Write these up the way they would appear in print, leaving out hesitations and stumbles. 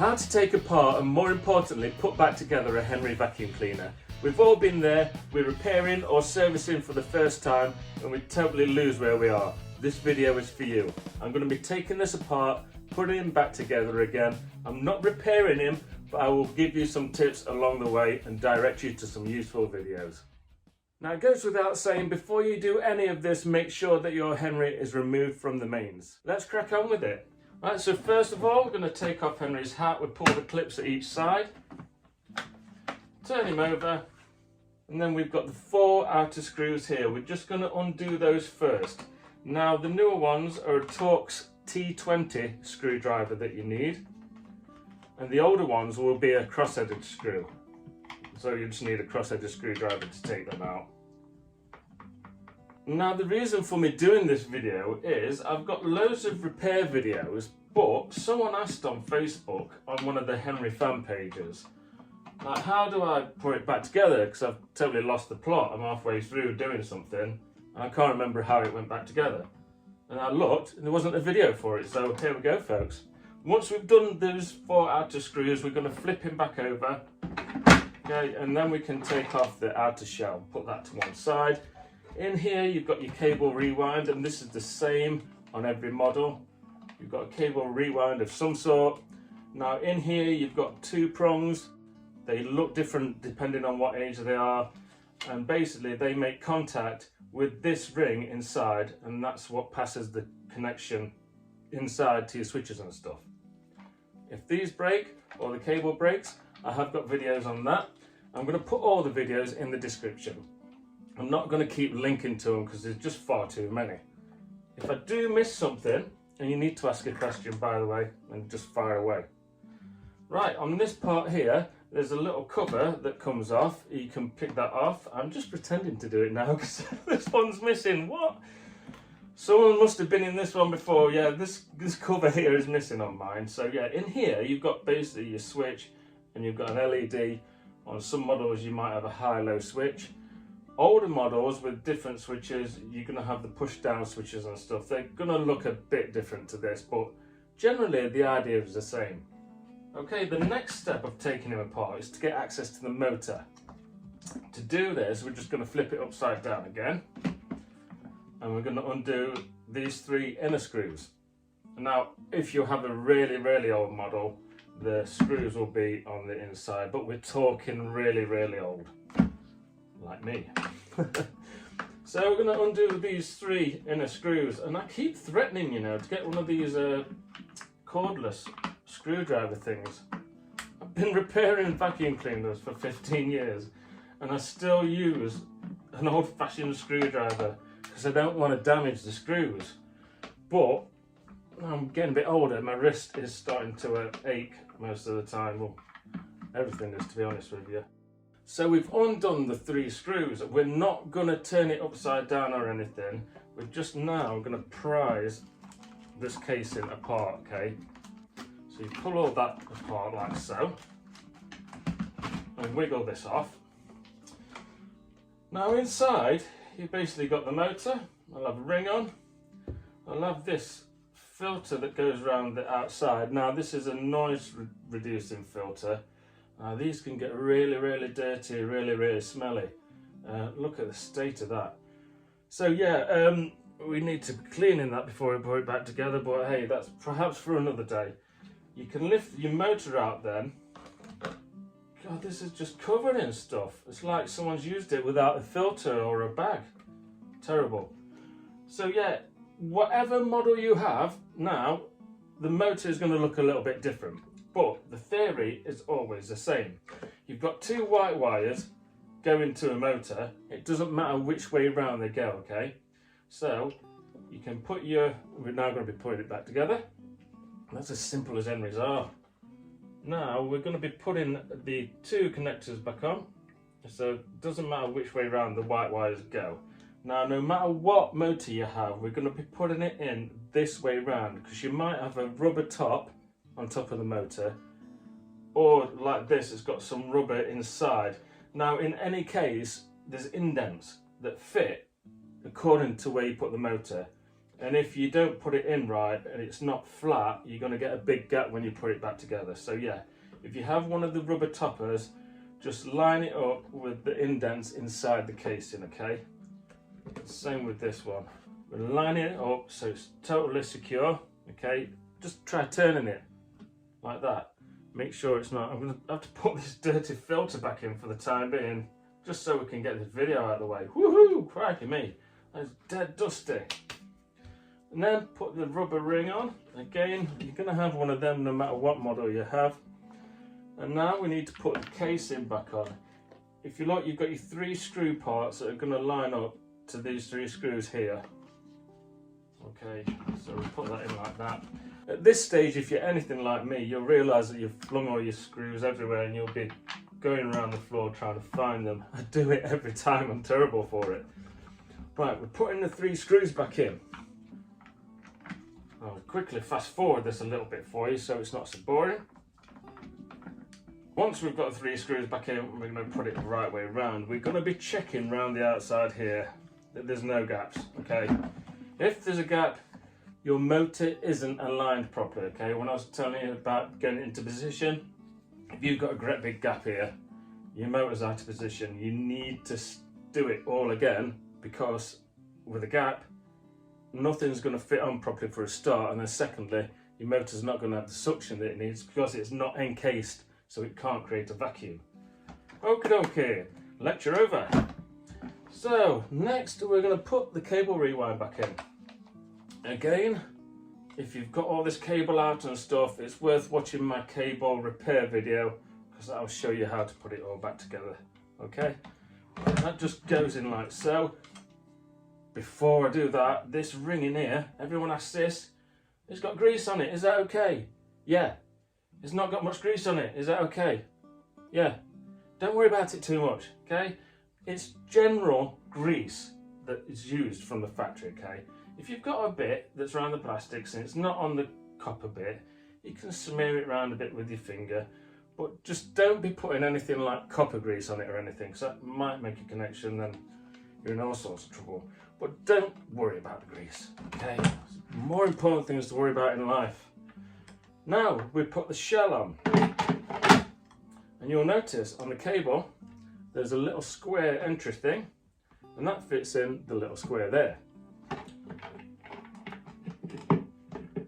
How to take apart and, more importantly, put back together a Henry vacuum cleaner. We've all been there, we're repairing or servicing for the first time and we totally lose where we are. This video is for you. I'm going to be taking this apart, putting him back together again. I'm not repairing him, but I will give you some tips along the way and direct you to some useful videos. Now it goes without saying, before you do any of this, make sure that your Henry is removed from the mains. Let's crack on with it. Right, so first of all, we're going to take off Henry's hat. We pull the clips at each side, turn him over, and then we've got the 4 outer screws here. We're just going to undo those first. Now the newer ones are a Torx T20 screwdriver that you need, and the older ones will be a cross-headed screw. So you just need a cross-headed screwdriver to take them out. Now the reason for me doing this video is I've got loads of repair videos, but someone asked on Facebook on one of the Henry fan pages, like, how do I put it back together? Because I've totally lost the plot. I'm halfway through doing something and I can't remember how it went back together. And I looked and there wasn't a video for it, so here we go, folks. Once we've done those 4 outer screws, we're going to flip him back over, okay, and then we can take off the outer shell, put that to one side. In here you've got your cable rewind, and this is the same on every model. You've got a cable rewind of some sort. Now in here you've got 2 prongs. They look different depending on what age they are, and basically they make contact with this ring inside, and that's what passes the connection inside to your switches and stuff. If these break or the cable breaks, I have got videos on that. I'm going to put all the videos in the description. I'm not going to keep linking to them because there's just far too many. If I do miss something, and you need to ask a question by the way, and just fire away. Right, on this part here, there's a little cover that comes off. You can pick that off. I'm just pretending to do it now because this one's missing. What? Someone must have been in this one before. Yeah, this cover here is missing on mine. So yeah, in here you've got basically your switch and you've got an LED. On some models you might have a high-low switch. Older models with different switches, you're going to have the push-down switches and stuff. They're going to look a bit different to this, but generally the idea is the same. Okay, the next step of taking him apart is to get access to the motor. To do this, we're just going to flip it upside down again, and we're going to undo these 3 inner screws. Now, if you have a really, really old model, the screws will be on the inside, but we're talking really, really old, like me. So we're going to undo these 3 inner screws, and I keep threatening, you know, to get one of these cordless screwdriver things. I've been repairing vacuum cleaners for 15 years and I still use an old-fashioned screwdriver because I don't want to damage the screws. But I'm getting a bit older, my wrist is starting to ache most of the time. Well, everything is, to be honest with you. So we've undone the 3 screws. We're not going to turn it upside down or anything. We're just now going to prise this casing apart, okay? So you pull all that apart like so, and wiggle this off. Now inside, you've basically got the motor. I'll have a ring on. I'll have this filter that goes around the outside. Now this is a noise reducing filter. These can get really, really dirty, really, really smelly. Look at the state of that. So yeah, we need to be cleaning that before we put it back together, but hey, that's perhaps for another day. You can lift your motor out then. God, this is just covered in stuff. It's like someone's used it without a filter or a bag. Terrible. So yeah, whatever model you have, now the motor is going to look a little bit different. But the theory is always the same. You've got 2 white wires going to a motor. It doesn't matter which way round they go, okay? So you can put we're now going to be putting it back together. That's as simple as Henry's are. Now we're going to be putting the 2 connectors back on, so it doesn't matter which way round the white wires go. Now no matter what motor you have, we're going to be putting it in this way round, because you might have a rubber top on top of the motor, or like this, it's got some rubber inside. Now in any case, there's indents that fit according to where you put the motor. And if you don't put it in right and it's not flat, you're going to get a big gap when you put it back together. So yeah, if you have one of the rubber toppers, just line it up with the indents inside the casing, okay? Same with this one. We're lining it up so it's totally secure, okay? Just try turning it like that. Make sure it's not. I'm going to have to put this dirty filter back in for the time being, just so we can get this video out of the way. Woohoo! Crikey me, that's dead dusty. And then put the rubber ring on. Again, you're going to have one of them no matter what model you have. And now we need to put the casing back on. If you like, you've got your 3 screw parts that are going to line up to these 3 screws here. Okay, so we'll put that in like that. At this stage, if you're anything like me, you'll realise that you've flung all your screws everywhere and you'll be going around the floor trying to find them. I do it every time, I'm terrible for it. Right, we're putting the 3 screws back in. I'll quickly fast forward this a little bit for you so it's not so boring. Once we've got the 3 screws back in, we're going to put it the right way around. We're going to be checking around the outside here that there's no gaps, okay? If there's a gap, your motor isn't aligned properly, okay? When I was telling you about getting into position, if you've got a great big gap here, your motor's out of position. You need to do it all again, because with a gap, nothing's going to fit on properly for a start, and then secondly, your motor's not going to have the suction that it needs because it's not encased, so it can't create a vacuum. Okie dokie, lecture over. So next we're going to put the cable rewind back in. Again, if you've got all this cable out and stuff, it's worth watching my cable repair video, because I'll show you how to put it all back together. Okay, that just goes in like so. Before I do that, this ring in here, everyone asks this, it's got grease on it, is that okay? Yeah. It's not got much grease on it, is that okay? Yeah. Don't worry about it too much, okay? It's general grease that is used from the factory, okay? If you've got a bit that's around the plastics and it's not on the copper bit, you can smear it around a bit with your finger, but just don't be putting anything like copper grease on it or anything, because that might make a connection, then you're in all sorts of trouble. But don't worry about the grease, okay? There's more important things to worry about in life. Now we put the shell on, and you'll notice on the cable there's a little square entry thing, and that fits in the little square there.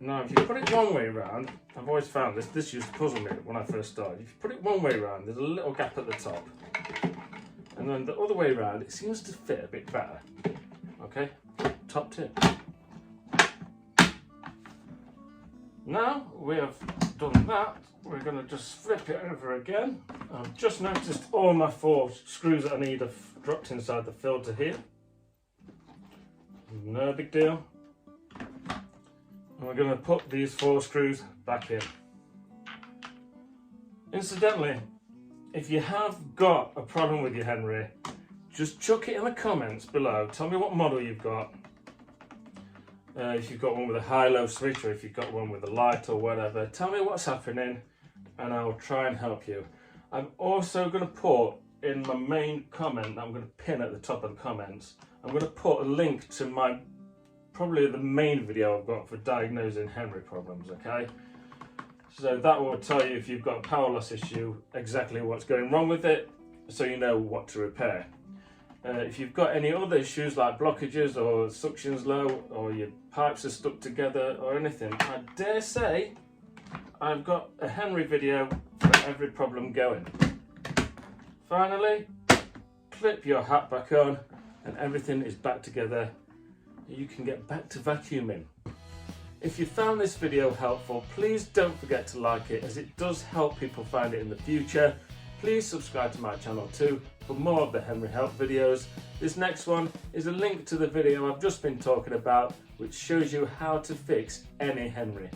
Now if you put it one way around, I've always found this used to puzzle me when I first started. If you put it one way around, there's a little gap at the top, and then the other way around it seems to fit a bit better. Okay, top tip. Now we have done that, we're going to just flip it over again. I've just noticed all my 4 screws that I need have dropped inside the filter here. No big deal. And we're going to put these 4 screws back in. Incidentally, if you have got a problem with your Henry, just chuck it in the comments below. Tell me what model you've got. If you've got one with a high-low switch, or if you've got one with a light or whatever, tell me what's happening and I'll try and help you. I'm also going to put in my main comment that I'm going to pin at the top of the comments, I'm going to put a link to my, probably the main video I've got for diagnosing Henry problems, okay? So that will tell you if you've got a power loss issue, exactly what's going wrong with it, so you know what to repair. If you've got any other issues like blockages or suction's low or your pipes are stuck together or anything, I dare say I've got a Henry video for every problem going. Finally, clip your hat back on and everything is back together. You can get back to vacuuming. If you found this video helpful, please don't forget to like it, as it does help people find it in the future. Please subscribe to my channel too for more of the Henry Help videos. This next one is a link to the video I've just been talking about, which shows you how to fix any Henry.